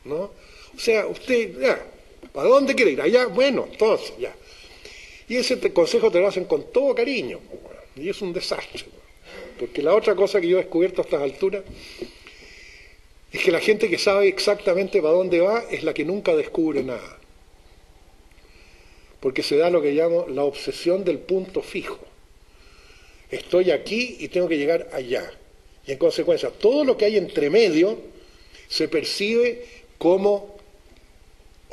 ¿no? O sea, usted, ya, ¿para dónde quiere ir? Allá, bueno, entonces, ya. Y ese consejo te lo hacen con todo cariño, y es un desastre. Porque la otra cosa que yo he descubierto a estas alturas es que la gente que sabe exactamente para dónde va es la que nunca descubre nada. Porque se da lo que llamo la obsesión del punto fijo. Estoy aquí y tengo que llegar allá. Y en consecuencia, todo lo que hay entre medio se percibe como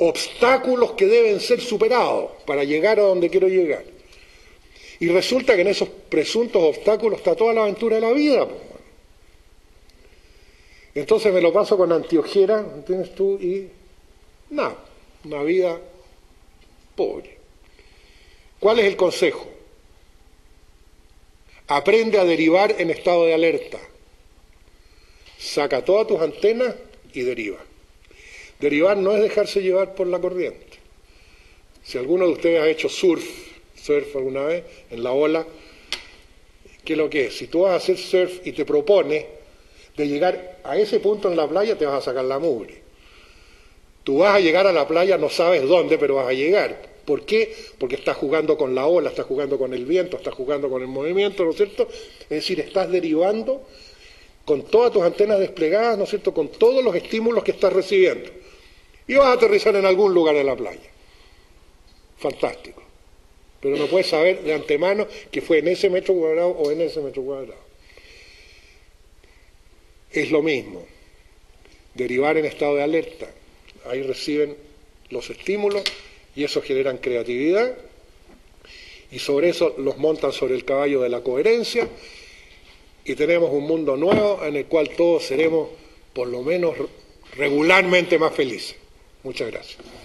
obstáculos que deben ser superados para llegar a donde quiero llegar. Y resulta que en esos presuntos obstáculos está toda la aventura de la vida. Entonces me lo paso con anteojera, ¿entiendes tú? Y nada, una vida pobre. ¿Cuál es el consejo? Aprende a derivar en estado de alerta. Saca todas tus antenas y deriva. Derivar no es dejarse llevar por la corriente. Si alguno de ustedes ha hecho surf alguna vez, en la ola, ¿qué es lo que es? Si tú vas a hacer surf y te propones de llegar a ese punto en la playa, te vas a sacar la mugre. Tú vas a llegar a la playa, no sabes dónde, pero vas a llegar. ¿Por qué? Porque estás jugando con la ola, estás jugando con el viento, estás jugando con el movimiento, ¿no es cierto? Es decir, estás derivando con todas tus antenas desplegadas, ¿no es cierto?, con todos los estímulos que estás recibiendo. Y vas a aterrizar en algún lugar de la playa. Fantástico. Pero no puedes saber de antemano que fue en ese metro cuadrado o en ese metro cuadrado. Es lo mismo. Derivar en estado de alerta. Ahí reciben los estímulos y eso generan creatividad y sobre eso los montan sobre el caballo de la coherencia y tenemos un mundo nuevo en el cual todos seremos por lo menos regularmente más felices. Muchas gracias.